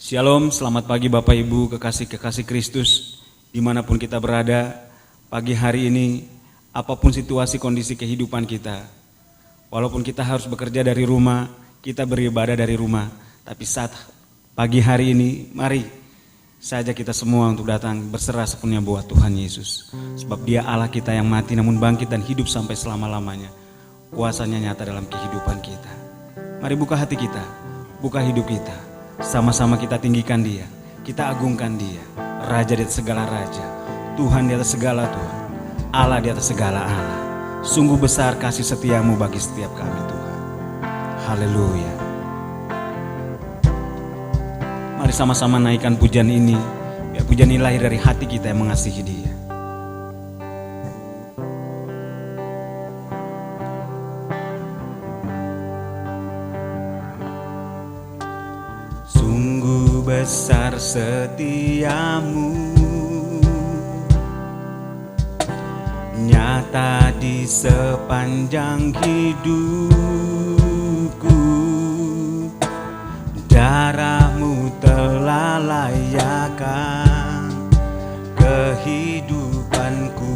Shalom, selamat pagi Bapak Ibu, kekasih-kekasih Kristus, dimanapun kita berada, pagi hari ini, apapun situasi kondisi kehidupan kita, walaupun kita harus bekerja dari rumah, kita beribadah dari rumah, tapi saat pagi hari ini, mari saja kita semua untuk datang berserah sepenuhnya buat Tuhan Yesus. Sebab Dia Allah kita yang mati namun bangkit dan hidup sampai selama-lamanya. Kuasanya nyata dalam kehidupan kita. Mari buka hati kita, buka hidup kita. Sama-sama kita tinggikan Dia, kita agungkan Dia, Raja di atas segala Raja, Tuhan di atas segala Tuhan, Allah di atas segala Allah. Sungguh besar kasih setiamu bagi setiap kami Tuhan. Haleluya. Mari sama-sama naikkan pujian ini, biar pujian ini lahir dari hati kita yang mengasihi Dia. Sungguh besar setiamu, nyata di sepanjang hidupku. Darahmu telah layakkan kehidupanku.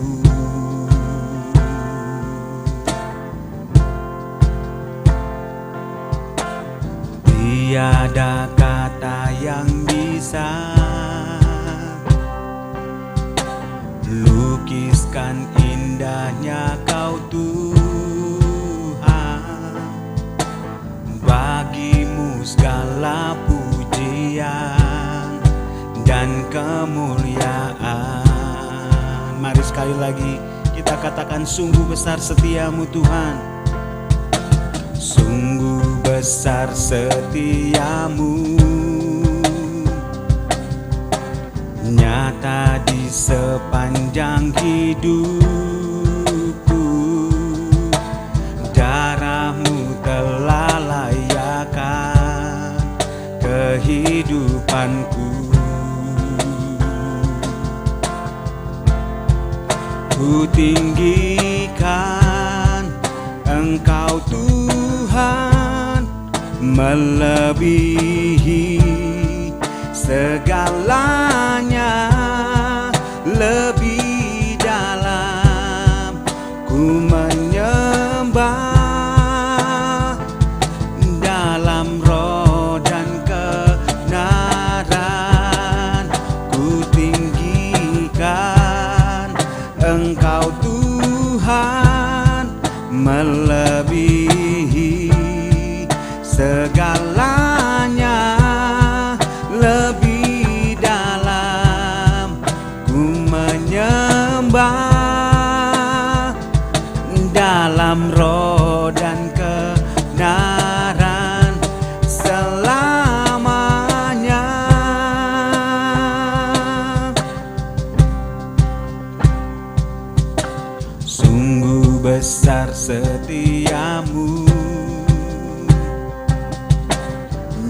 Tiada kata yang bisa lukiskan indahnya Kau Tuhan. Bagimu segala pujian dan kemuliaan. Mari sekali lagi kita katakan, sungguh besar setiamu Tuhan. Sungguh besar setiamu, nyata di sepanjang hidupku. Darahmu telah layakkan kehidupanku. Ku tinggikan Engkau Tuhan, melebihi segalanya, lebih dalam ku menyembah dalam roh dan kebenaran. Ku tinggikan Engkau Tuhan, melebihi segalanya, lebih dalam ku menyembah dalam roh dan kebenaran selamanya. Sungguh besar setiamu,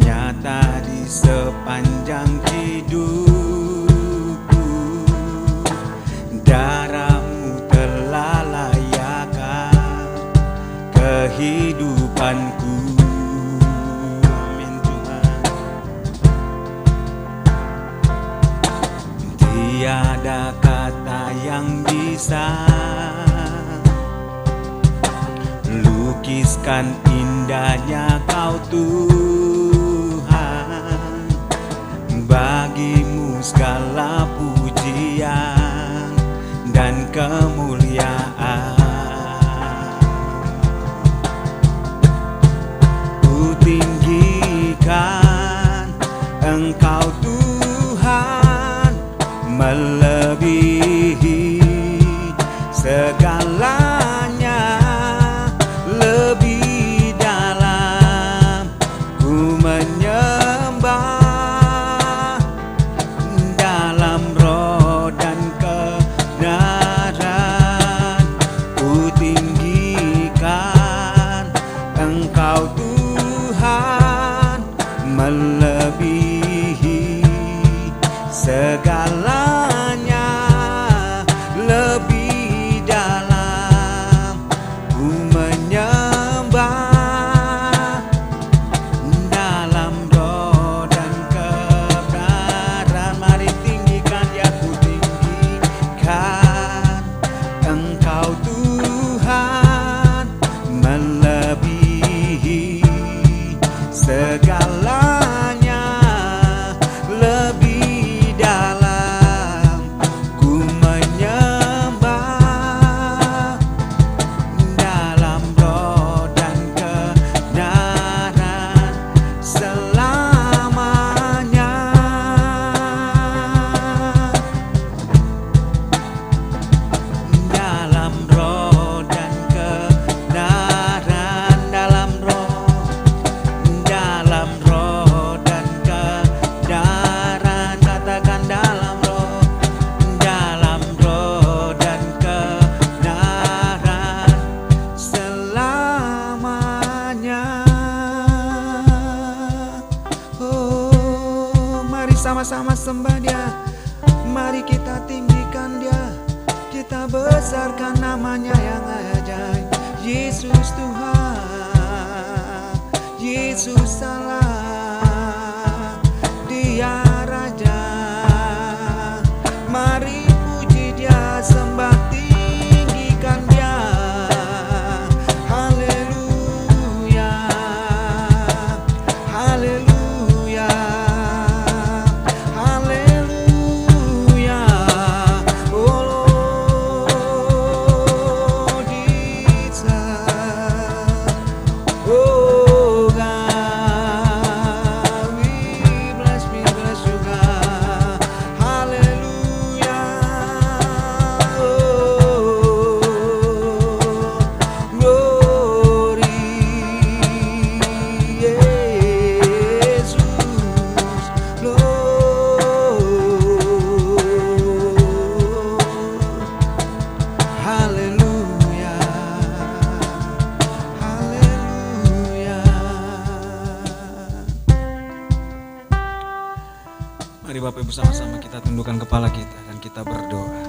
nyata di sepanjang hidupku. Darahmu telah layakkan kehidupanku. Amin Tuhan. Tiada kata yang bisa lukiskan indahnya Kau Tuhan. Bagimu segala pujian dan kemuliaan. Ku tinggikan Engkau Tuhan, melebihi segalanya, lebih dalam ku menyembah dalam sama-sama sembah Dia. Mari kita tinggikan Dia, kita besarkan namanya yang ajaib. Yesus Tuhan, Yesus Allah, Dia Raja. Mari puji Dia, sembah tinggikan Dia. Haleluya, haleluya, haleluya. Oh Lord Jesus, oh God, we bless you God. Haleluya, oh glory, Yesus, Lord. Haleluya, haleluya. Mari Bapak Ibu sama-sama kita tundukkan kepala kita dan kita berdoa.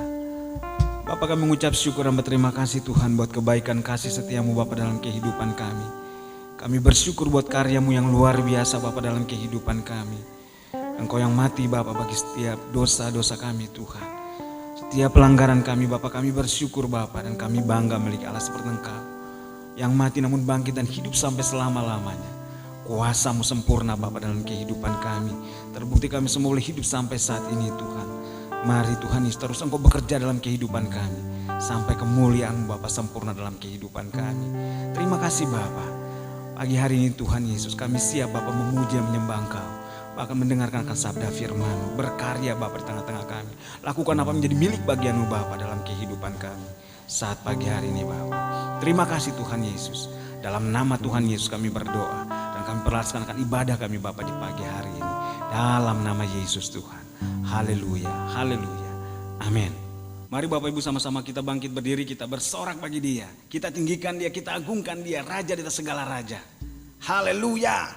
Bapak, kami mengucap syukur dan berterima kasih Tuhan buat kebaikan kasih setiamu Bapak dalam kehidupan kami. Kami bersyukur buat karyamu yang luar biasa Bapak dalam kehidupan kami. Engkau yang mati Bapak bagi setiap dosa-dosa kami Tuhan. Setiap pelanggaran kami Bapak, kami bersyukur Bapak, dan kami bangga memiliki Allah seperti Engkau yang mati namun bangkit dan hidup sampai selama-lamanya. Kuasa-Mu sempurna Bapak dalam kehidupan kami. Terbukti kami semua boleh hidup sampai saat ini Tuhan. Mari Tuhan Yesus, terus Engkau bekerja dalam kehidupan kami sampai kemuliaan-Mu Bapa sempurna dalam kehidupan kami. Terima kasih Bapa. Pagi hari ini Tuhan Yesus, kami siap Bapa memuji dan menyembah Engkau, bahkan mendengarkan akan sabda firman-Mu. Berkarya Bapa di tengah-tengah kami. Lakukan apa menjadi milik bagian-Mu Bapa dalam kehidupan kami saat pagi hari ini Bapa. Terima kasih Tuhan Yesus. Dalam nama Tuhan Yesus kami berdoa dan kami melaksanakan ibadah kami Bapa di pagi hari ini. Dalam nama Yesus Tuhan. Haleluya, haleluya, amin. Mari Bapak Ibu sama-sama kita bangkit berdiri, kita bersorak bagi Dia. Kita tinggikan Dia, kita agungkan Dia, Raja di atas segala raja. Haleluya.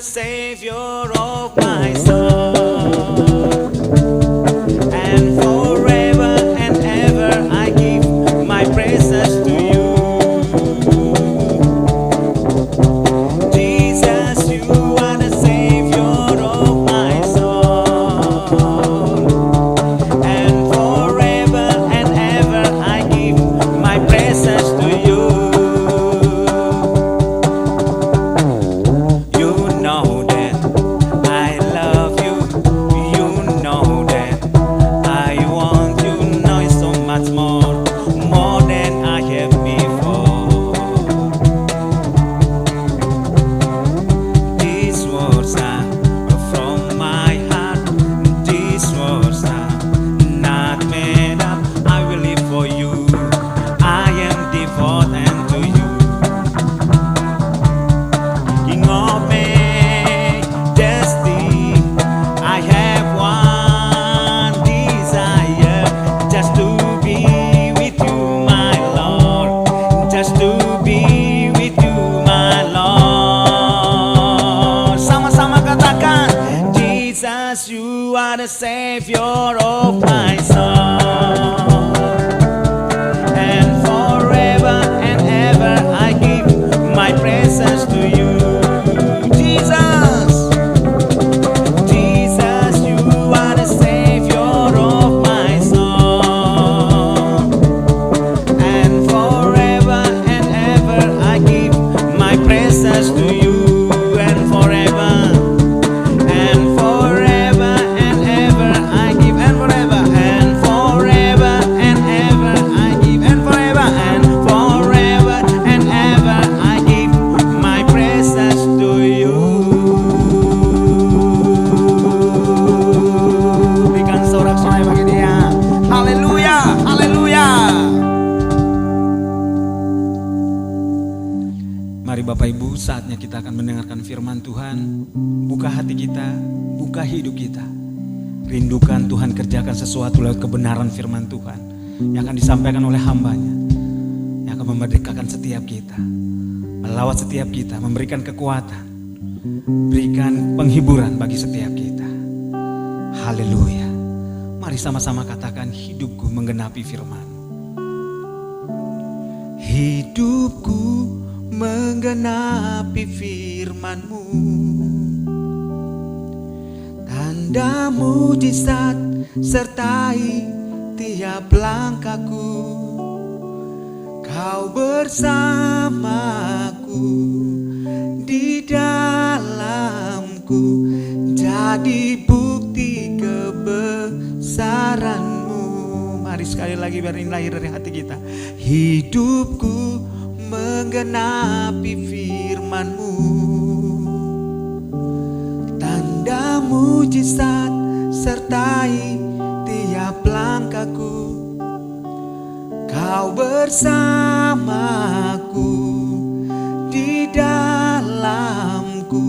Savior of my soul, and forever and ever I give my praises to you. Jesus, you are the Savior of my soul, and forever and ever I give my praises to you. You are the Savior of my soul, and forever and ever I give my praises to you. Jesus, Mari Bapak Ibu, saatnya kita akan mendengarkan firman Tuhan. Buka hati kita, buka hidup kita. Rindukan Tuhan kerjakan sesuatu lewat kebenaran firman Tuhan yang akan disampaikan oleh hambanya, yang akan memerdekakan setiap kita, melawat setiap kita, memberikan kekuatan, berikan penghiburan bagi setiap kita. Haleluya. Mari sama-sama katakan, hidupku menggenapi firman. Hidupku menggenapi firman-Mu, tanda mujizat sertai tiap langkahku. Kau bersamaku di dalamku, jadi bukti kebesaran-Mu. Mari sekali lagi biar ini lahir dari hati kita. Hidupku menggenapi firman-Mu, tanda mujizat sertai tiap langkahku. Kau bersamaku di dalamku,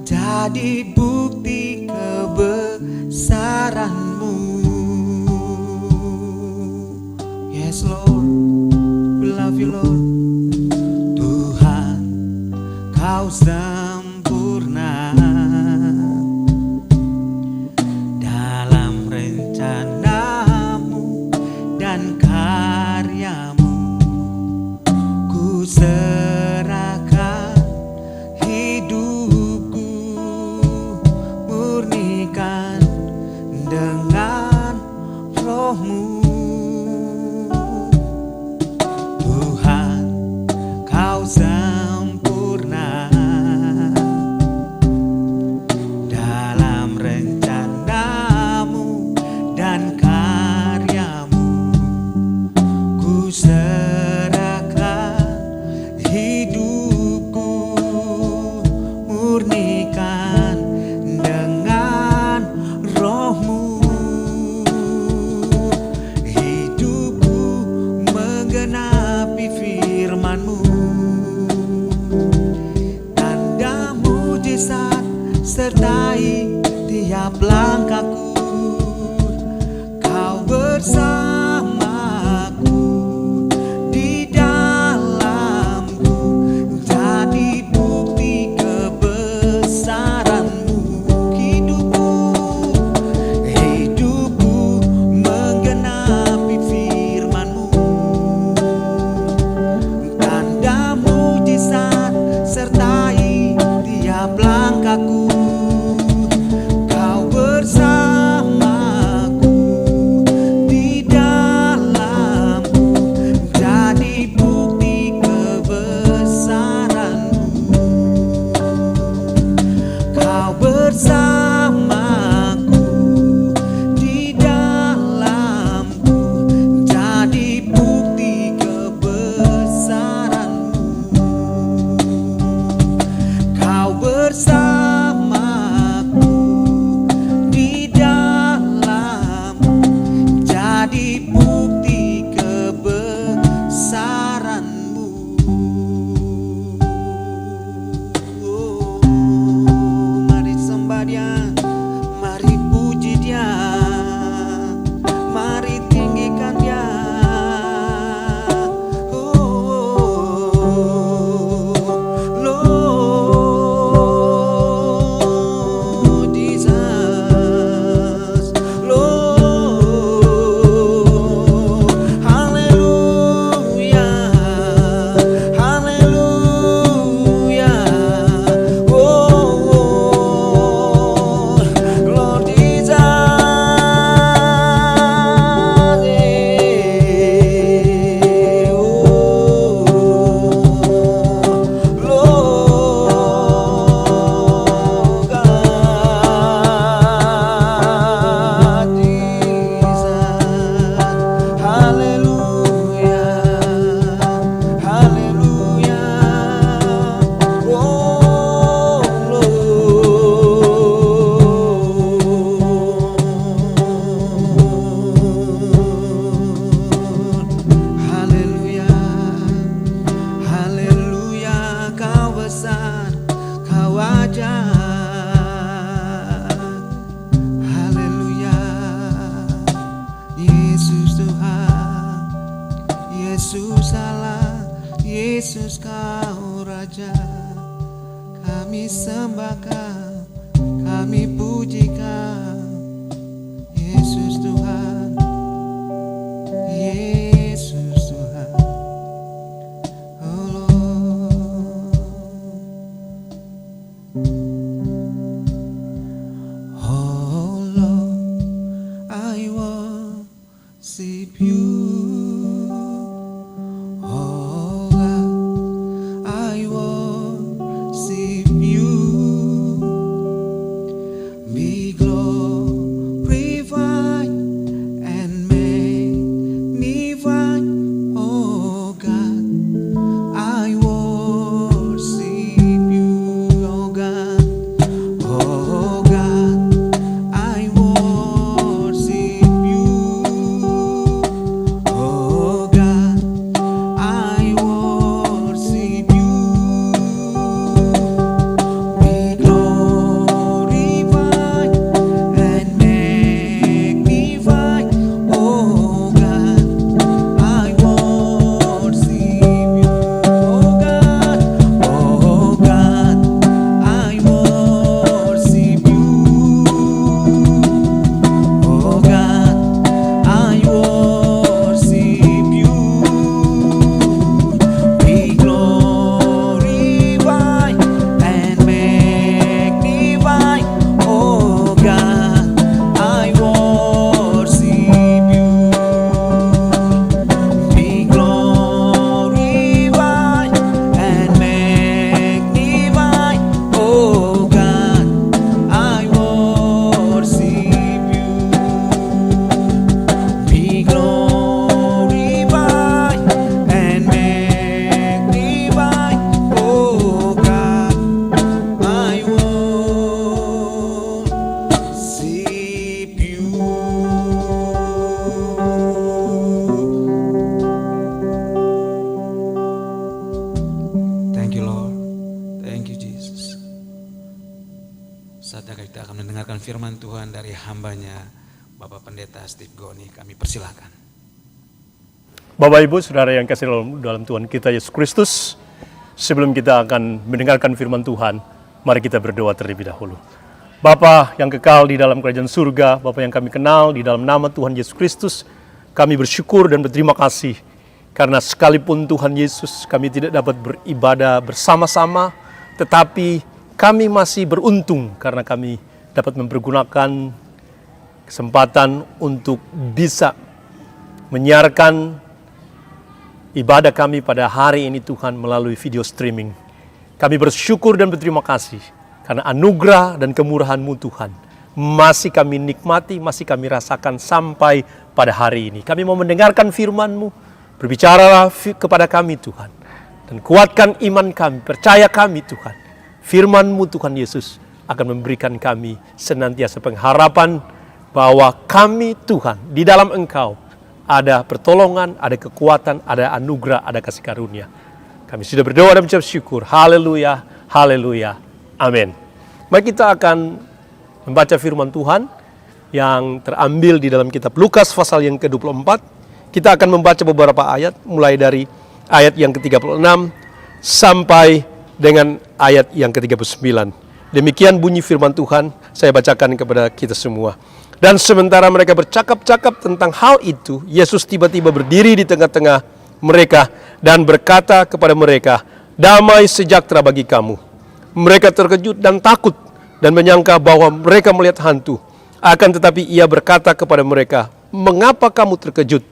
jadi bukti kebesaran-Mu. Yes Lord, we love you Lord. Tuhan, Kau sempurna dalam rencana-Mu dan karya-Mu. Ku serahkan hidupku, murnikan dengan Roh-Mu. Tuhan, Kau sempurna dalam rencana-Mu dan karya-Mu. Ku serahkan hidupku, murnikan dengan Roh-Mu. Hidupku menggenapi firman-Mu, tanda mujizat sertai tiap langkahku. Kau bersamaku di dalamku, jadi bukti kebesaran-Mu. Hidupku menggenapi firman-Mu, tanda mujizat sertai tiap langkahku. Kau bersamaku di dalamku, jadi bukti kebesaran-Mu. Kau bersamaku di dalamku, jadi bukti kebesaran-Mu. Kau bersamaku di dalamku, jadi bukti kebesaran-Mu. Oh, mari sembah Dia. Yesus Kau Raja, kami sembah Kau, kami puji Kau, Yesus Tuhan, Yesus Tuhan, oh Lord. Oh Lord, I worship you. Oh God, I worship you. Be glorified and magnified. Oh God, I worship you. Oh God, oh God, I worship you. Oh God, I worship you. Be glorified and magnified. Oh God, I worship you. Oh God, I worship you. Oh God, I worship you. Be glorified and magnified. Oh God, I worship you. Be glorified and magnified. Oh God, I worship you. Be glorified and magnified. Oh God, I worship you. Thank you Lord, thank you Jesus. Saatnya kita akan mendengarkan firman Tuhan dari hambanya Bapak Pendeta Steve Goni. Kami persilahkan. Bapak Ibu Saudara yang kasih dalam Tuhan kita Yesus Kristus, sebelum kita akan mendengarkan firman Tuhan, mari kita berdoa terlebih dahulu. Bapa yang kekal di dalam kerajaan surga, Bapa yang kami kenal di dalam nama Tuhan Yesus Kristus, kami bersyukur dan berterima kasih karena sekalipun Tuhan Yesus kami tidak dapat beribadah bersama-sama, tetapi kami masih beruntung karena kami dapat mempergunakan kesempatan untuk bisa menyiarkan ibadah kami pada hari ini Tuhan melalui video streaming. Kami bersyukur dan berterima kasih karena anugerah dan kemurahan-Mu Tuhan masih kami nikmati, masih kami rasakan sampai pada hari ini. Kami mau mendengarkan firman-Mu, berbicaralah kepada kami Tuhan, dan kuatkan iman kami, percaya kami Tuhan. Firman-Mu Tuhan Yesus akan memberikan kami senantiasa pengharapan bahwa kami Tuhan di dalam Engkau ada pertolongan, ada kekuatan, ada anugerah, ada kasih karunia. Kami sudah berdoa dan mengucap syukur. Haleluya, haleluya, amin. Mari kita akan membaca firman Tuhan yang terambil di dalam kitab Lukas pasal yang ke-24. Kita akan membaca beberapa ayat mulai dari ayat yang ke-36 sampai dengan ayat yang ke-39. Demikian bunyi firman Tuhan, saya bacakan kepada kita semua. Dan sementara mereka bercakap-cakap tentang hal itu, Yesus tiba-tiba berdiri di tengah-tengah mereka dan berkata kepada mereka, "Damai sejahtera bagi kamu." Mereka terkejut dan takut dan menyangka bahwa mereka melihat hantu. Akan tetapi ia berkata kepada mereka, "Mengapa kamu terkejut?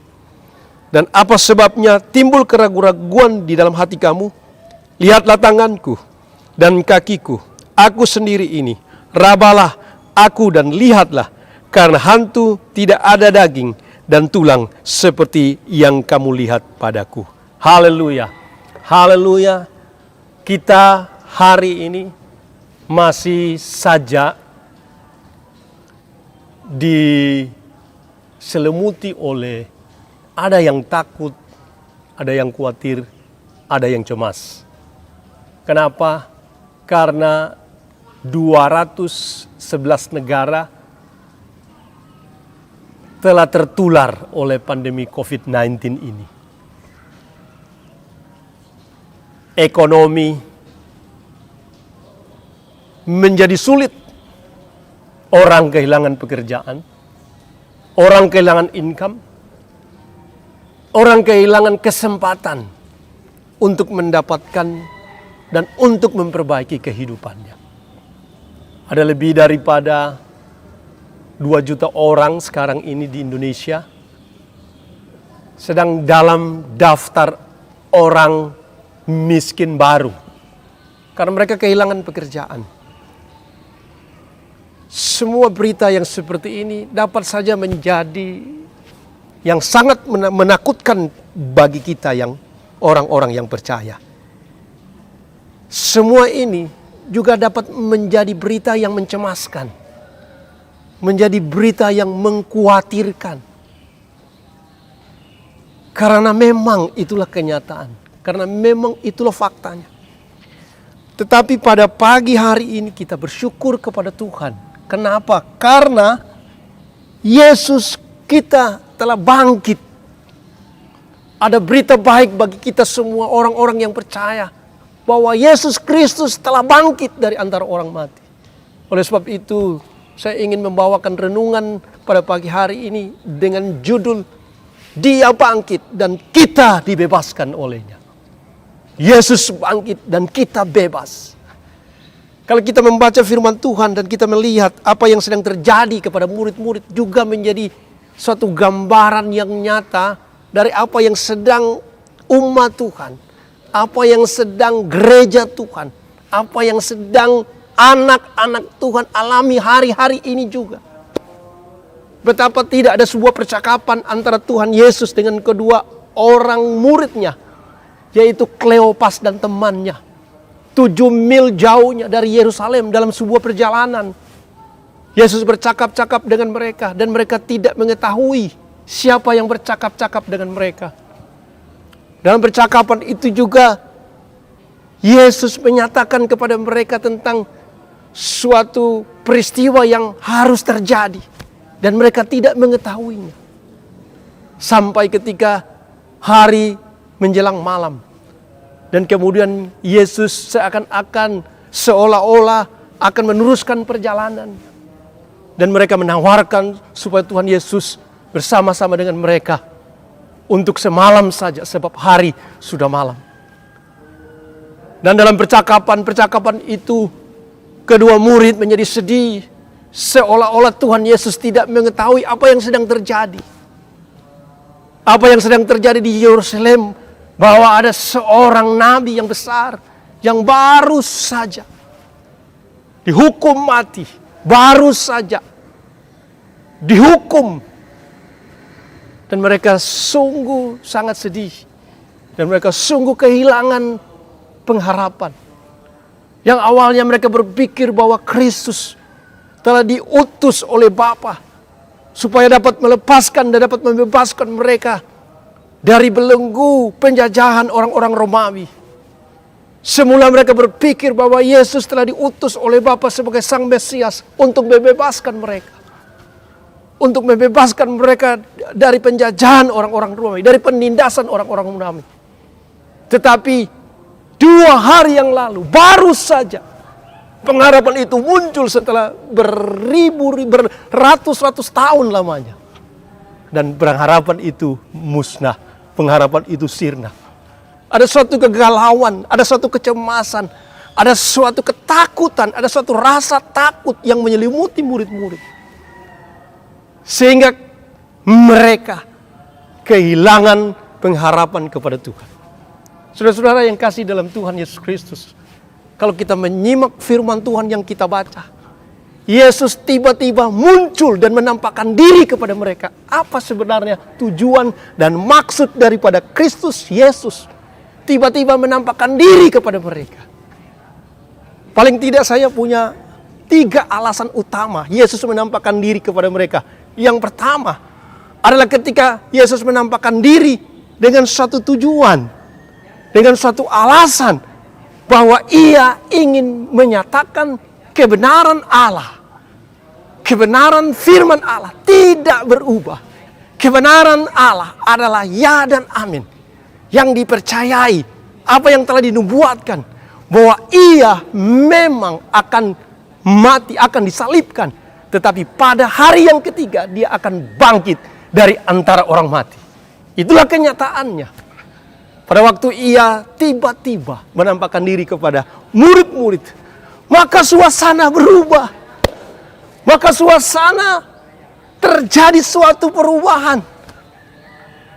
Dan apa sebabnya timbul keraguan-raguan di dalam hati kamu? Lihatlah tanganku dan kakiku, aku sendiri ini. Rabalah aku dan lihatlah, karena hantu tidak ada daging dan tulang seperti yang kamu lihat padaku." Haleluya, haleluya. Kita hari ini masih saja diselimuti oleh ada yang takut, ada yang khawatir, ada yang cemas. Kenapa? Karena 211 negara telah tertular oleh pandemi COVID-19 ini. ekonomi menjadi sulit. Orang kehilangan pekerjaan, orang kehilangan income, orang kehilangan kesempatan untuk mendapatkan dan untuk memperbaiki kehidupannya. Ada lebih daripada 2 juta orang sekarang ini di Indonesia sedang dalam daftar orang miskin baru karena mereka kehilangan pekerjaan. Semua berita yang seperti ini dapat saja menjadi yang sangat menakutkan bagi kita yang orang-orang yang percaya. Semua ini juga dapat menjadi berita yang mencemaskan, menjadi berita yang mengkhawatirkan. Karena memang itulah kenyataan, karena memang itulah faktanya. Tetapi pada pagi hari ini kita bersyukur kepada Tuhan. Kenapa? Karena Yesus kita telah bangkit. Ada berita baik bagi kita semua orang-orang yang percaya bahwa Yesus Kristus telah bangkit dari antara orang mati. Oleh sebab itu, saya ingin membawakan renungan pada pagi hari ini dengan judul Dia bangkit dan kita dibebaskan olehnya. Yesus bangkit dan kita bebas. Kalau kita membaca firman Tuhan dan kita melihat apa yang sedang terjadi kepada murid-murid juga menjadi suatu gambaran yang nyata dari apa yang sedang umat Tuhan, apa yang sedang gereja Tuhan, apa yang sedang anak-anak Tuhan alami hari-hari ini juga. Betapa tidak ada sebuah percakapan antara Tuhan Yesus dengan kedua orang muridnya, yaitu Kleopas dan temannya. 7 mil jauhnya dari Yerusalem dalam sebuah perjalanan. Yesus bercakap-cakap dengan mereka dan mereka tidak mengetahui siapa yang bercakap-cakap dengan mereka. Dalam percakapan itu juga Yesus menyatakan kepada mereka tentang suatu peristiwa yang harus terjadi dan mereka tidak mengetahuinya. Sampai ketika hari menjelang malam. Dan kemudian Yesus seakan-akan seolah-olah akan meneruskan perjalanan. Dan mereka menawarkan supaya Tuhan Yesus bersama-sama dengan mereka untuk semalam saja sebab hari sudah malam. Dan dalam percakapan itu kedua murid menjadi sedih. Seolah-olah Tuhan Yesus tidak mengetahui apa yang sedang terjadi. Apa yang sedang terjadi di Yerusalem. Bahwa ada seorang nabi yang besar yang baru saja dihukum mati, baru saja dihukum. Dan mereka sungguh sangat sedih. Dan mereka sungguh kehilangan pengharapan. Yang awalnya mereka berpikir bahwa Kristus telah diutus oleh Bapa supaya dapat melepaskan dan dapat membebaskan mereka dari belenggu penjajahan orang-orang Romawi. Semula mereka berpikir bahwa Yesus telah diutus oleh Bapa sebagai Sang Mesias untuk membebaskan mereka. Untuk membebaskan mereka dari penjajahan orang-orang Romawi, dari penindasan orang-orang Romawi. Tetapi 2 hari yang lalu baru saja pengharapan itu muncul setelah beratus-ratus tahun lamanya. Dan pengharapan itu musnah. Pengharapan itu sirna. Ada suatu kegalauan, ada suatu kecemasan, ada suatu ketakutan, ada suatu rasa takut yang menyelimuti murid-murid. Sehingga mereka kehilangan pengharapan kepada Tuhan. Saudara-saudara yang kasih dalam Tuhan Yesus Kristus, kalau kita menyimak firman Tuhan yang kita baca, Yesus tiba-tiba muncul dan menampakkan diri kepada mereka. Apa sebenarnya tujuan dan maksud daripada Kristus Yesus tiba-tiba menampakkan diri kepada mereka? Paling tidak saya punya 3 alasan utama Yesus menampakkan diri kepada mereka. Yang pertama adalah ketika Yesus menampakkan diri dengan suatu tujuan, dengan suatu alasan bahwa Ia ingin menyatakan kebenaran Allah, kebenaran firman Allah tidak berubah. Kebenaran Allah adalah ya dan amin yang dipercayai apa yang telah dinubuatkan, bahwa ia memang akan mati, akan disalibkan, tetapi pada hari yang ketiga dia akan bangkit dari antara orang mati. Itulah kenyataannya. Pada waktu ia tiba-tiba menampakkan diri kepada murid-murid, maka suasana berubah. Maka suasana terjadi suatu perubahan.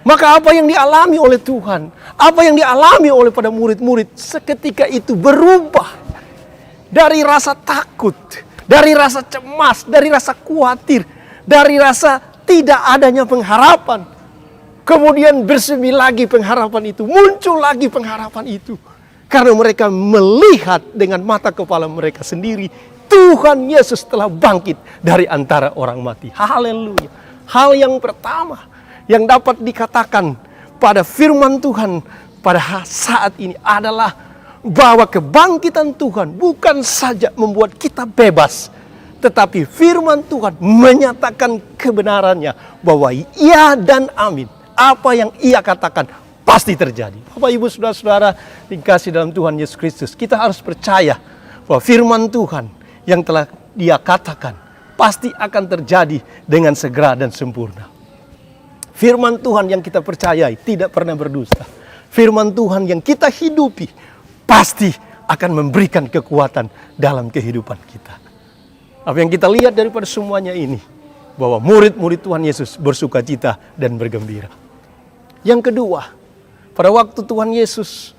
Maka apa yang dialami oleh Tuhan, apa yang dialami oleh pada murid-murid seketika itu berubah. Dari rasa takut, dari rasa cemas, dari rasa khawatir, dari rasa tidak adanya pengharapan. Kemudian bersemi lagi pengharapan itu, muncul lagi pengharapan itu. Karena mereka melihat dengan mata kepala mereka sendiri, Tuhan Yesus telah bangkit dari antara orang mati. Haleluya. Hal yang pertama yang dapat dikatakan pada firman Tuhan pada saat ini adalah bahwa kebangkitan Tuhan bukan saja membuat kita bebas, tetapi firman Tuhan menyatakan kebenarannya bahwa iya dan amin. Apa yang ia katakan pasti terjadi. Bapak, Ibu, Saudara-saudara dikasih dalam Tuhan Yesus Kristus, kita harus percaya bahwa firman Tuhan yang telah dia katakan pasti akan terjadi dengan segera dan sempurna. Firman Tuhan yang kita percayai tidak pernah berdusta. Firman Tuhan yang kita hidupi pasti akan memberikan kekuatan dalam kehidupan kita. Apa yang kita lihat daripada semuanya ini, bahwa murid-murid Tuhan Yesus bersukacita dan bergembira. Yang kedua, pada waktu Tuhan Yesus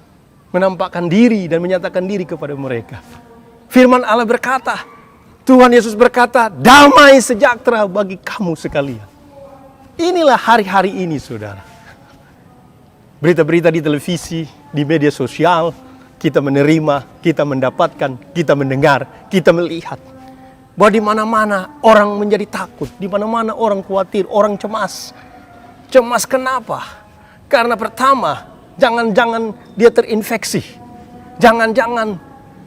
menampakkan diri dan menyatakan diri kepada mereka, firman Allah berkata, Tuhan Yesus berkata, damai sejahtera bagi kamu sekalian. Inilah hari-hari ini, saudara. Berita-berita di televisi, di media sosial, kita menerima, kita mendapatkan, kita mendengar, kita melihat. Bahwa di mana-mana orang menjadi takut, di mana-mana orang khawatir, orang cemas. Cemas kenapa? Karena pertama, jangan-jangan dia terinfeksi. Jangan-jangan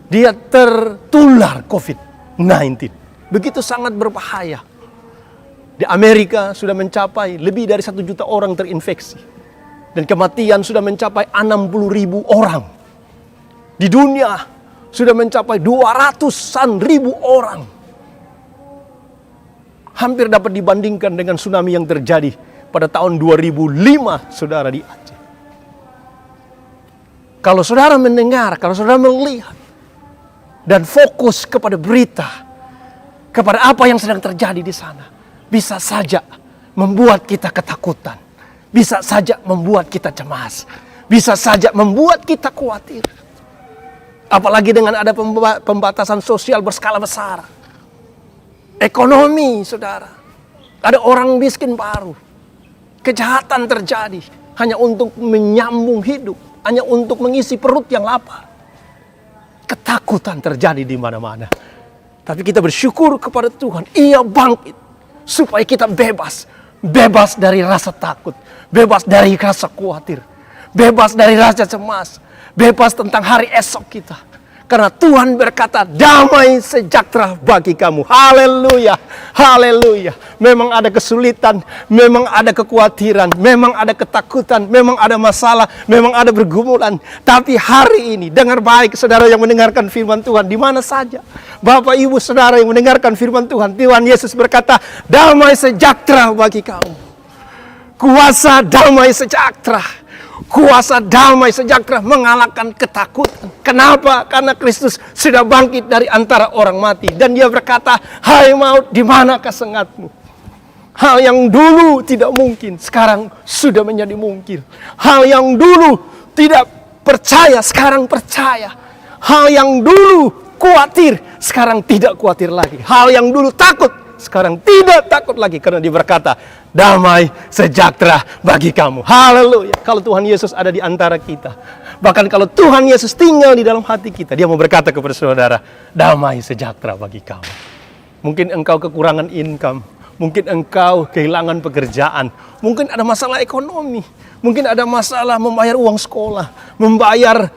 dia tertular COVID-19. Begitu sangat berbahaya. Di Amerika sudah mencapai lebih dari 1 juta orang terinfeksi. Dan kematian sudah mencapai 60.000 orang. Di dunia sudah mencapai 200-an ribu orang. Hampir dapat dibandingkan dengan tsunami yang terjadi pada tahun 2005, saudara, di Aceh. Kalau saudara mendengar, kalau saudara melihat, dan fokus kepada berita, kepada apa yang sedang terjadi di sana, bisa saja membuat kita ketakutan. Bisa saja membuat kita cemas. Bisa saja membuat kita khawatir. Apalagi dengan ada pembatasan sosial berskala besar. Ekonomi, saudara. Ada orang miskin baru. Kejahatan terjadi hanya untuk menyambung hidup. Hanya untuk mengisi perut yang lapar. Ketakutan terjadi di mana-mana. Tapi kita bersyukur kepada Tuhan. Ia bangkit. Supaya kita bebas. Bebas dari rasa takut. Bebas dari rasa khawatir. Bebas dari rasa cemas. Bebas tentang hari esok kita. Karena Tuhan berkata, damai sejahtera bagi kamu. Haleluya, haleluya. Memang ada kesulitan, memang ada kekhawatiran, memang ada ketakutan, memang ada masalah, memang ada pergumulan. Tapi hari ini, dengar baik saudara yang mendengarkan firman Tuhan di mana saja. Bapak, Ibu, saudara yang mendengarkan firman Tuhan. Tuhan Yesus berkata, damai sejahtera bagi kamu. Kuasa damai sejahtera. Kuasa damai sejahtera mengalahkan ketakutan. Kenapa? Karena Kristus sudah bangkit dari antara orang mati. Dan dia berkata, hai maut, di manakah sengatmu? Hal yang dulu tidak mungkin, sekarang sudah menjadi mungkin. Hal yang dulu tidak percaya, sekarang percaya. Hal yang dulu khawatir, sekarang tidak khawatir lagi. Hal yang dulu takut, sekarang tidak takut lagi. Karena dia berkata, damai sejahtera bagi kamu. Haleluya. Kalau Tuhan Yesus ada di antara kita, bahkan kalau Tuhan Yesus tinggal di dalam hati kita, dia mau berkata kepada saudara, damai sejahtera bagi kamu. Mungkin engkau kekurangan income, mungkin engkau kehilangan pekerjaan, mungkin ada masalah ekonomi, mungkin ada masalah membayar uang sekolah, membayar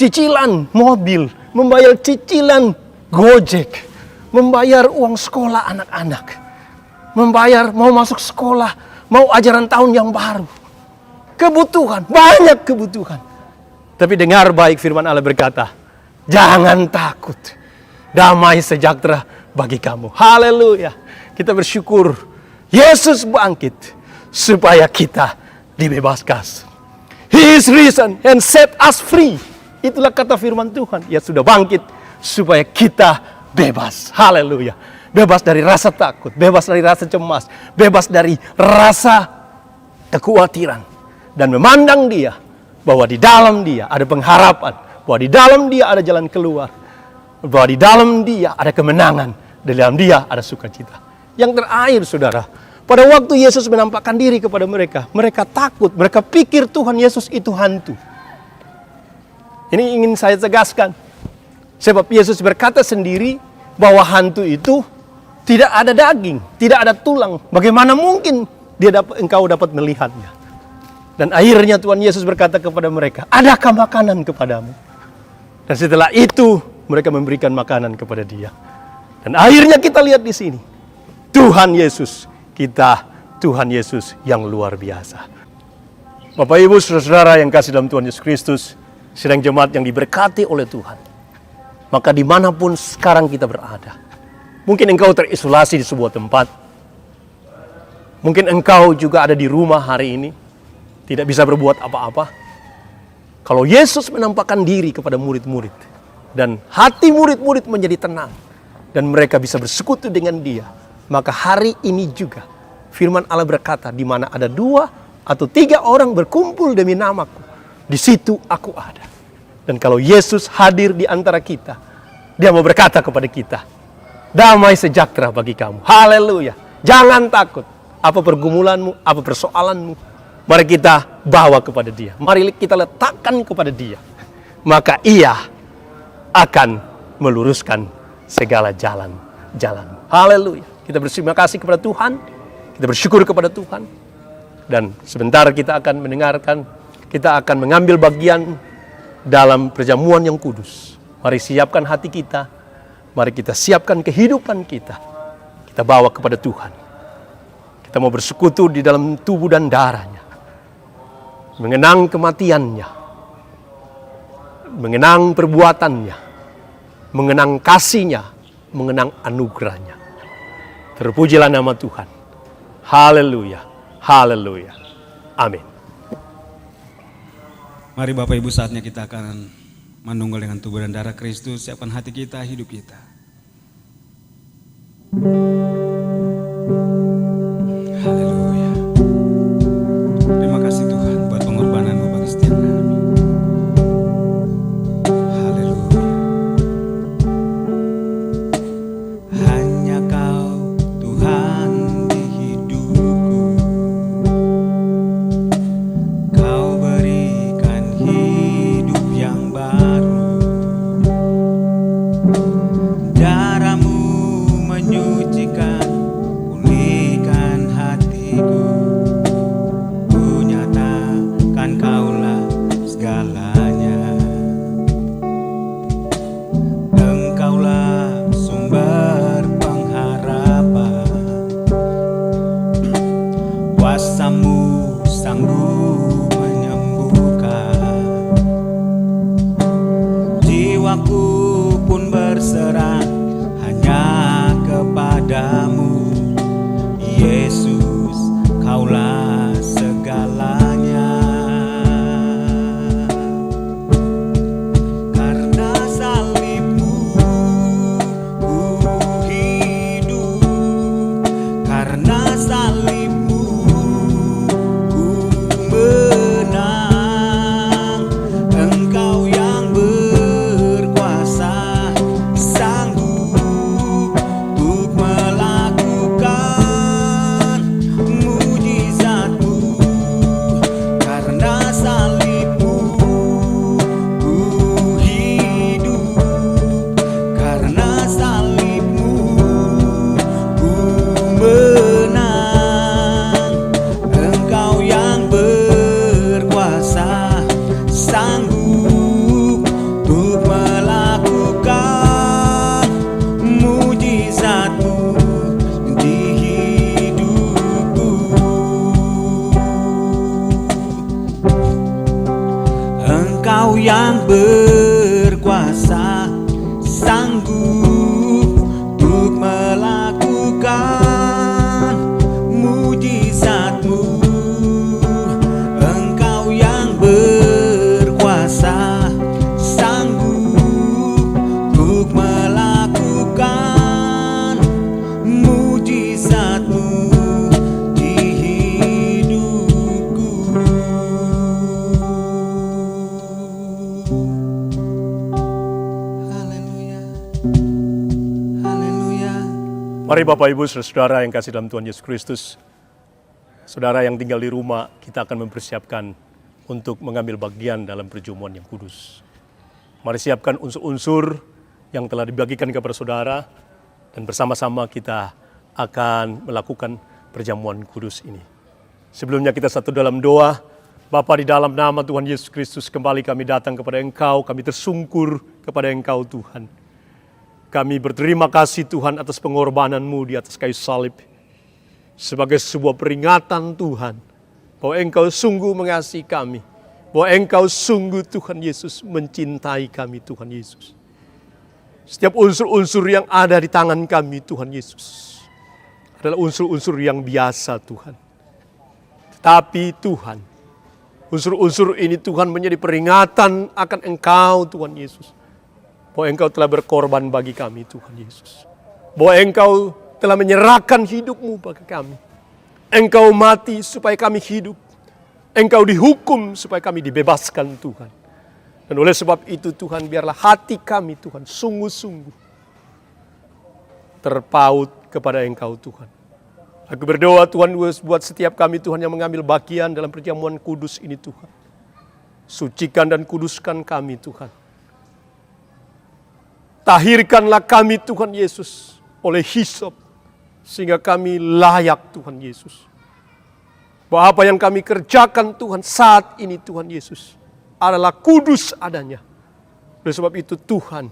cicilan mobil, membayar cicilan Gojek, membayar uang sekolah anak-anak, membayar mau masuk sekolah, mau ajaran tahun yang baru. Kebutuhan, banyak kebutuhan. Tapi dengar baik firman Allah berkata, jangan takut, damai sejahtera bagi kamu. Haleluya. Kita bersyukur Yesus bangkit supaya kita dibebaskan. He is risen and set us free. Itulah kata firman Tuhan. Ia sudah bangkit supaya kita bebas. Haleluya. Bebas dari rasa takut, bebas dari rasa cemas, bebas dari rasa kekhawatiran. Dan memandang Dia, bahwa di dalam Dia ada pengharapan, bahwa di dalam Dia ada jalan keluar, bahwa di dalam Dia ada kemenangan, di dalam Dia ada sukacita. Yang terakhir, saudara, pada waktu Yesus menampakkan diri kepada mereka, mereka takut, mereka pikir Tuhan Yesus itu hantu. Ini ingin saya tegaskan, sebab Yesus berkata sendiri bahwa hantu itu tidak ada daging, tidak ada tulang. Bagaimana mungkin engkau dapat melihatnya? Dan akhirnya Tuhan Yesus berkata kepada mereka, adakah makanan kepadamu? Dan setelah itu mereka memberikan makanan kepada Dia. Dan akhirnya kita lihat di sini, Tuhan Yesus kita, Tuhan Yesus yang luar biasa. Bapak Ibu saudara yang kasih dalam Tuhan Yesus Kristus, sedang jemaat yang diberkati oleh Tuhan. Maka dimanapun sekarang kita berada, mungkin engkau terisolasi di sebuah tempat, mungkin engkau juga ada di rumah hari ini, tidak bisa berbuat apa-apa. Kalau Yesus menampakkan diri kepada murid-murid, dan hati murid-murid menjadi tenang, dan mereka bisa bersekutu dengan Dia, maka hari ini juga firman Allah berkata, di mana ada 2 atau 3 orang berkumpul demi namaku, di situ aku ada. Dan kalau Yesus hadir di antara kita, Dia mau berkata kepada kita, damai sejahtera bagi kamu. Haleluya. Jangan takut. Apa pergumulanmu, apa persoalanmu, mari kita bawa kepada Dia. Mari kita letakkan kepada Dia. Maka Ia akan meluruskan segala jalan-jalan. Haleluya. Kita berterima kasih kepada Tuhan. Kita bersyukur kepada Tuhan. Dan sebentar kita akan mendengarkan, kita akan mengambil bagian dalam perjamuan yang kudus. Mari siapkan hati kita. Mari kita siapkan kehidupan kita. Kita bawa kepada Tuhan. Kita mau bersekutu di dalam tubuh dan darahnya. Mengenang kematiannya. Mengenang perbuatannya. Mengenang kasihnya. Mengenang anugerahnya. Terpujilah nama Tuhan. Haleluya. Haleluya. Amin. Mari Bapak Ibu, saatnya kita akan menunggu dengan tubuh dan darah Kristus. Siapkan hati kita, hidup kita. Haleluya. Terima kasih Tuhan buat pengorbanan-Mu bagi setiap kami. Haleluya. Hanya Kau Tuhan di hidupku. Kau berikan hidup yang baru. Darah-Mu menyucikan, pulihkan hatiku. Ku nyatakan Kaulah segalanya. Engkaulah sumber pengharapan. Kuasa-Mu sanggup menyembuhkan. Jiwaku pun berserah hanya kepadamu. Yesus, Kaulah segalanya. Karena salib-Mu ku hidup. Karena salib-Mu ku menang. Engkau yang berkuasa, sanggup untuk melakukan Mari Bapak Ibu Saudara yang kasih dalam Tuhan Yesus Kristus, saudara yang tinggal di rumah, kita akan mempersiapkan untuk mengambil bagian dalam perjamuan yang kudus. Mari siapkan unsur-unsur yang telah dibagikan kepada saudara, dan bersama-sama kita akan melakukan perjamuan kudus ini. Sebelumnya kita satu dalam doa. Bapa, di dalam nama Tuhan Yesus Kristus, kembali kami datang kepada Engkau, kami tersungkur kepada Engkau Tuhan. Kami berterima kasih Tuhan atas pengorbanan-Mu di atas kayu salib. Sebagai sebuah peringatan Tuhan, bahwa Engkau sungguh mengasihi kami. Bahwa Engkau sungguh Tuhan Yesus mencintai kami Tuhan Yesus. Setiap unsur-unsur yang ada di tangan kami Tuhan Yesus adalah unsur-unsur yang biasa Tuhan. Tetapi Tuhan, unsur-unsur ini Tuhan menjadi peringatan akan Engkau Tuhan Yesus. Bahwa Engkau telah berkorban bagi kami Tuhan Yesus. Bahwa Engkau telah menyerahkan hidup-Mu bagi kami. Engkau mati supaya kami hidup. Engkau dihukum supaya kami dibebaskan Tuhan. Dan oleh sebab itu Tuhan, biarlah hati kami Tuhan sungguh-sungguh terpaut kepada Engkau Tuhan. Aku berdoa Tuhan buat setiap kami Tuhan yang mengambil bagian dalam perjamuan kudus ini Tuhan. Sucikan dan kuduskan kami Tuhan. Tahirkanlah kami Tuhan Yesus oleh hisop, sehingga kami layak Tuhan Yesus. Bahwa apa yang kami kerjakan Tuhan saat ini Tuhan Yesus adalah kudus adanya. Oleh sebab itu Tuhan,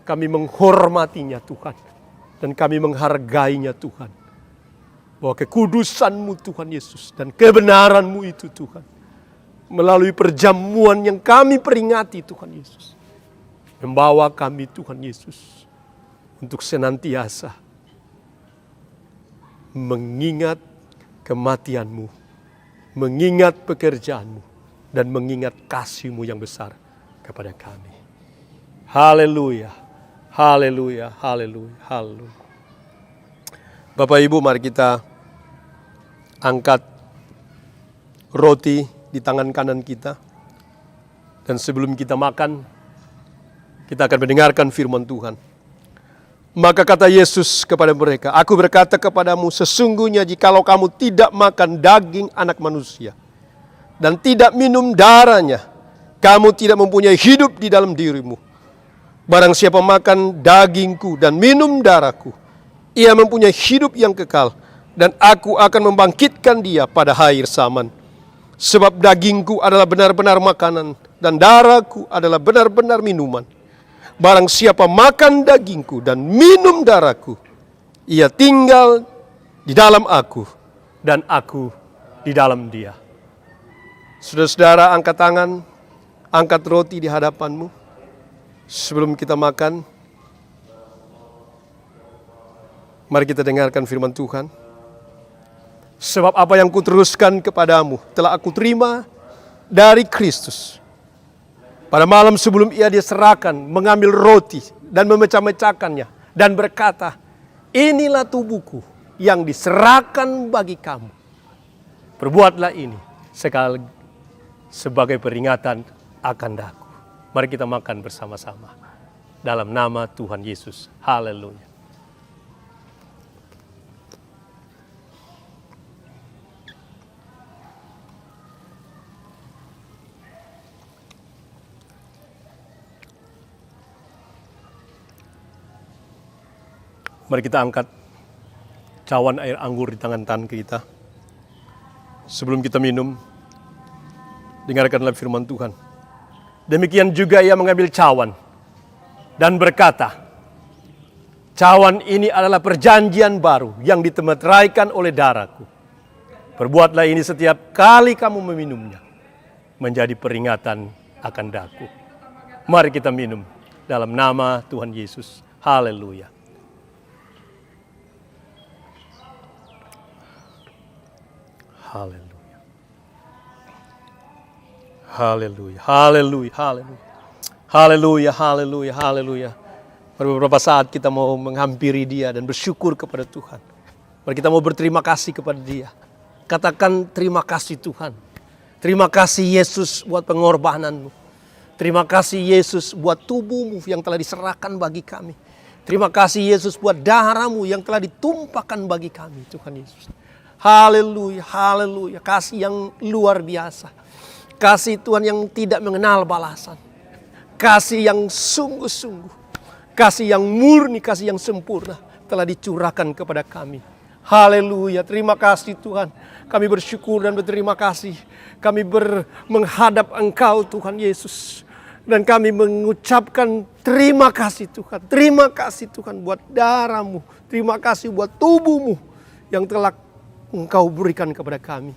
kami menghormatinya Tuhan. Dan kami menghargainya Tuhan. Bahwa kekudusan-Mu Tuhan Yesus dan kebenaran-Mu itu Tuhan, melalui perjamuan yang kami peringati Tuhan Yesus, membawa kami Tuhan Yesus untuk senantiasa mengingat kematian-Mu, mengingat pekerjaan-Mu, dan mengingat kasih-Mu yang besar kepada kami. Haleluya, haleluya, haleluya, haleluya. Bapak Ibu, mari kita angkat roti di tangan kanan kita. Dan sebelum kita makan, kita akan mendengarkan firman Tuhan. Maka kata Yesus kepada mereka, "Aku berkata kepadamu, sesungguhnya jikalau kamu tidak makan daging anak manusia dan tidak minum darahnya, kamu tidak mempunyai hidup di dalam dirimu. Barang siapa makan dagingku dan minum darahku, ia mempunyai hidup yang kekal, dan aku akan membangkitkan dia pada akhir zaman. Sebab dagingku adalah benar-benar makanan, dan darahku adalah benar-benar minuman. Barang siapa makan dagingku dan minum darahku, ia tinggal di dalam aku, dan aku di dalam dia." Saudara-saudara, angkat tangan, angkat roti di hadapanmu. Sebelum kita makan, mari kita dengarkan firman Tuhan. "Sebab apa yang kuteruskan kepadamu telah aku terima dari Kristus. Pada malam sebelum ia diserahkan, mengambil roti dan memecah-mecahkannya dan berkata, 'Inilah tubuhku yang diserahkan bagi kamu. Perbuatlah ini sekali sebagai peringatan akan aku.'" Mari kita makan bersama-sama dalam nama Tuhan Yesus. Haleluya. Mari kita angkat cawan air anggur di tangan kita. Sebelum kita minum, dengarkanlah firman Tuhan. Demikian juga ia mengambil cawan dan berkata, "Cawan ini adalah perjanjian baru yang ditemeteraikan oleh darahku. Perbuatlah ini setiap kali kamu meminumnya, menjadi peringatan akan daku." Mari kita minum dalam nama Tuhan Yesus. Haleluya. Haleluya. Haleluya. Haleluya. Haleluya. Haleluya. Haleluya. Haleluya. Beberapa saat kita mau menghampiri Dia dan bersyukur kepada Tuhan. Mari kita mau berterima kasih kepada Dia. Katakan, "Terima kasih Tuhan. Terima kasih Yesus buat pengorbanan-Mu. Terima kasih Yesus buat tubuh-Mu yang telah diserahkan bagi kami. Terima kasih Yesus buat darah-Mu yang telah ditumpahkan bagi kami, Tuhan Yesus. Haleluya, haleluya. Kasih yang luar biasa. Kasih Tuhan yang tidak mengenal balasan. Kasih yang sungguh-sungguh. Kasih yang murni, kasih yang sempurna telah dicurahkan kepada kami. Haleluya, terima kasih Tuhan. Kami bersyukur dan berterima kasih. Kami menghadap Engkau Tuhan Yesus. Dan kami mengucapkan terima kasih Tuhan. Terima kasih Tuhan buat darah-Mu. Terima kasih buat tubuh-Mu yang telah Engkau berikan kepada kami.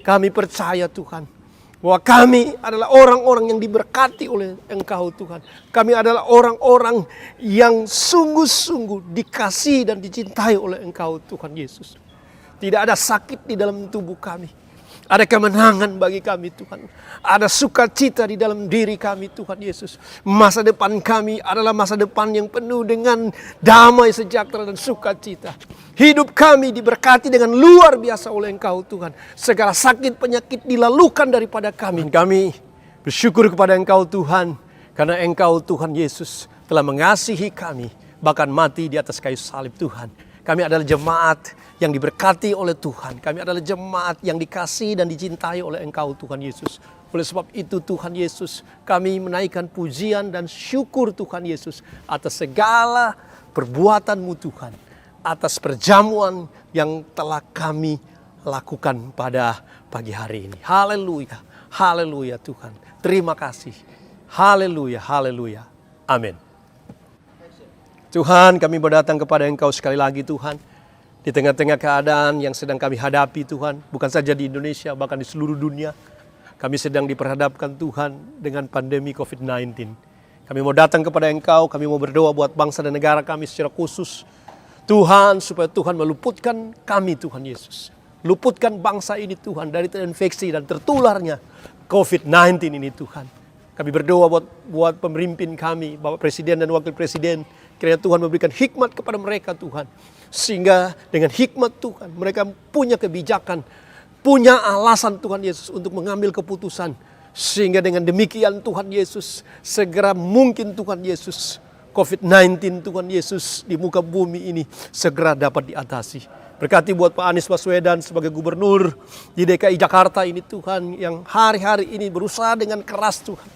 Kami percaya Tuhan bahwa kami adalah orang-orang yang diberkati oleh Engkau Tuhan. Kami adalah orang-orang yang sungguh-sungguh dikasihi dan dicintai oleh Engkau Tuhan Yesus. Tidak ada sakit di dalam tubuh kami. Ada kemenangan bagi kami Tuhan. Ada sukacita di dalam diri kami Tuhan Yesus. Masa depan kami adalah masa depan yang penuh dengan damai, sejahtera dan sukacita. Hidup kami diberkati dengan luar biasa oleh Engkau Tuhan. Segala sakit penyakit dilalukan daripada kami. Kami bersyukur kepada Engkau Tuhan. Karena Engkau Tuhan Yesus telah mengasihi kami. Bahkan mati di atas kayu salib Tuhan. Kami adalah jemaat yang diberkati oleh Tuhan. Kami adalah jemaat yang dikasihi dan dicintai oleh Engkau Tuhan Yesus. Oleh sebab itu Tuhan Yesus, kami menaikkan pujian dan syukur Tuhan Yesus atas segala perbuatan-Mu Tuhan. Atas perjamuan yang telah kami lakukan pada pagi hari ini. Haleluya, haleluya Tuhan. Terima kasih. Haleluya, haleluya. Amin. Tuhan, kami berdatang kepada Engkau sekali lagi Tuhan. Di tengah-tengah keadaan yang sedang kami hadapi Tuhan. Bukan saja di Indonesia, bahkan di seluruh dunia. Kami sedang diperhadapkan Tuhan dengan pandemi COVID-19. Kami mau datang kepada Engkau, kami mau berdoa buat bangsa dan negara kami secara khusus. Tuhan, supaya Tuhan meluputkan kami Tuhan Yesus. Luputkan bangsa ini Tuhan dari terinfeksi dan tertularnya COVID-19 ini Tuhan. Kami berdoa buat pemimpin kami, Bapak Presiden dan Wakil Presiden. Kiranya Tuhan memberikan hikmat kepada mereka Tuhan. Sehingga dengan hikmat Tuhan mereka punya kebijakan, punya alasan Tuhan Yesus untuk mengambil keputusan. Sehingga dengan demikian Tuhan Yesus, segera mungkin Tuhan Yesus, COVID-19 Tuhan Yesus di muka bumi ini segera dapat diatasi. Berkati buat Pak Anies Baswedan sebagai gubernur di DKI Jakarta ini Tuhan, yang hari-hari ini berusaha dengan keras Tuhan,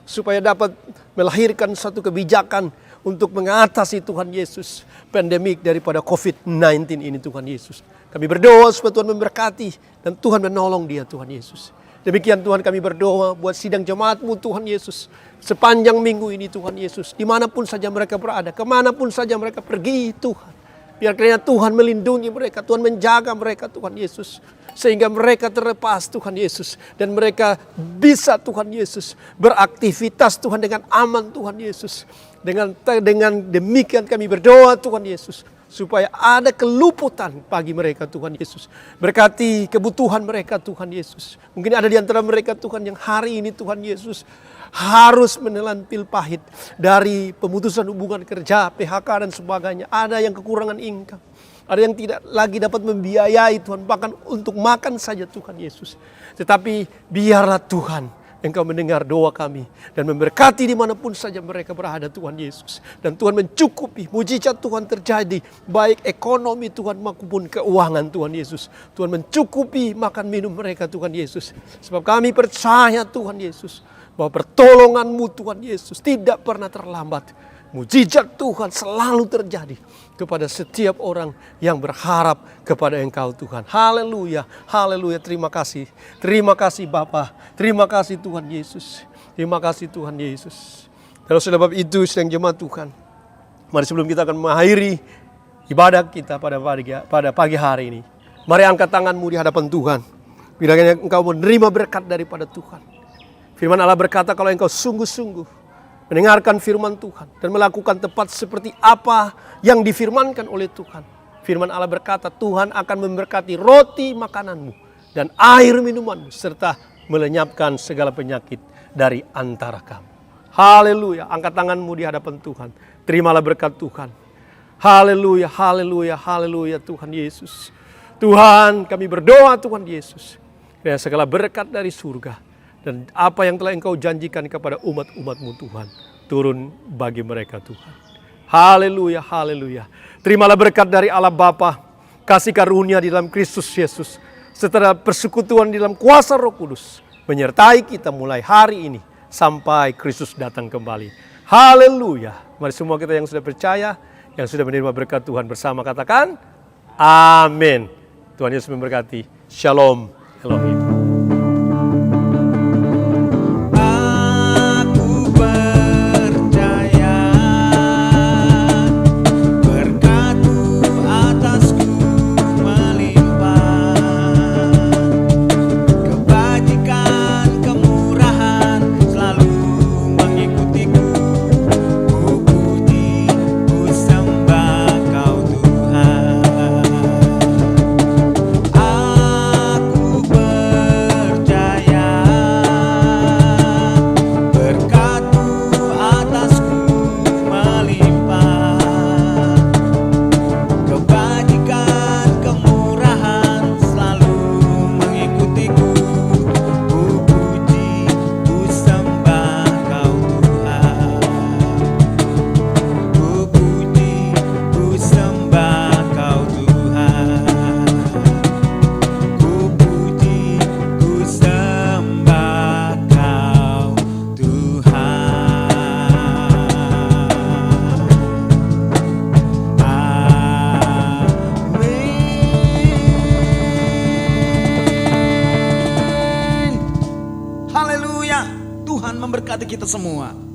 supaya dapat melahirkan satu kebijakan untuk mengatasi Tuhan Yesus pandemik daripada COVID-19 ini Tuhan Yesus. Kami berdoa supaya Tuhan memberkati dan Tuhan menolong dia Tuhan Yesus. Demikian Tuhan kami berdoa buat sidang jemaat-Mu Tuhan Yesus. Sepanjang minggu ini Tuhan Yesus, dimanapun saja mereka berada, kemanapun saja mereka pergi Tuhan. Biar kiranya Tuhan melindungi mereka, Tuhan menjaga mereka Tuhan Yesus. Sehingga mereka terlepas Tuhan Yesus. Dan mereka bisa Tuhan Yesus beraktivitas Tuhan dengan aman Tuhan Yesus. Dengan demikian kami berdoa Tuhan Yesus. Supaya ada keluputan bagi mereka Tuhan Yesus. Berkati kebutuhan mereka Tuhan Yesus. Mungkin ada di antara mereka Tuhan yang hari ini Tuhan Yesus harus menelan pil pahit dari pemutusan hubungan kerja, PHK dan sebagainya. Ada yang kekurangan income. Ada yang tidak lagi dapat membiayai Tuhan, bahkan untuk makan saja Tuhan Yesus. Tetapi biarlah Tuhan Engkau mendengar doa kami dan memberkati dimanapun saja mereka berada Tuhan Yesus. Dan Tuhan mencukupi, mujizat Tuhan terjadi, baik ekonomi Tuhan maupun keuangan Tuhan Yesus. Tuhan mencukupi makan minum mereka Tuhan Yesus. Sebab kami percaya Tuhan Yesus, bahwa pertolongan-Mu Tuhan Yesus tidak pernah terlambat. Mujizat Tuhan selalu terjadi kepada setiap orang yang berharap kepada Engkau Tuhan. Haleluya, haleluya, terima kasih. Terima kasih Bapa, terima kasih Tuhan Yesus. Terima kasih Tuhan Yesus. Kalau sebab itu sedang jemaat Tuhan, mari sebelum kita akan mengakhiri ibadah kita pada pagi hari ini, mari angkat tanganmu di hadapan Tuhan. Bila engkau menerima berkat daripada Tuhan. Firman Allah berkata, kalau engkau sungguh-sungguh mendengarkan firman Tuhan dan melakukan tepat seperti apa yang difirmankan oleh Tuhan. Firman Allah berkata, Tuhan akan memberkati roti makananmu dan air minumanmu, serta melenyapkan segala penyakit dari antara kamu. Haleluya, angkat tanganmu di hadapan Tuhan. Terimalah berkat Tuhan. Haleluya, haleluya, haleluya Tuhan Yesus. Tuhan, kami berdoa Tuhan Yesus, biar segala berkat dari surga dan apa yang telah Engkau janjikan kepada umat-umat-Mu Tuhan turun bagi mereka Tuhan. Haleluya, haleluya. Terimalah berkat dari Allah Bapa, kasih karunia di dalam Kristus Yesus, serta persekutuan di dalam kuasa Roh Kudus, menyertai kita mulai hari ini sampai Kristus datang kembali. Haleluya. Mari semua kita yang sudah percaya, yang sudah menerima berkat Tuhan bersama katakan, amin. Tuhan Yesus memberkati. Shalom Elohim. Aku percaya berkat-Mu atasku melimpah, kebajikan, kemurahan selalu mengikutiku. Ku puji, ku sembah Kau Tuhan. Aku percaya berkat-Mu atasku melimpah, kebajikan, kemurahan selalu mengikutiku. Ku puji, ku sembah Kau Tuhan. Ku puji, ku sembah Kau Tuhan. Ku puji, ku sembah Kau Tuhan. Amin. Haleluya. Tuhan memberkati kita semua.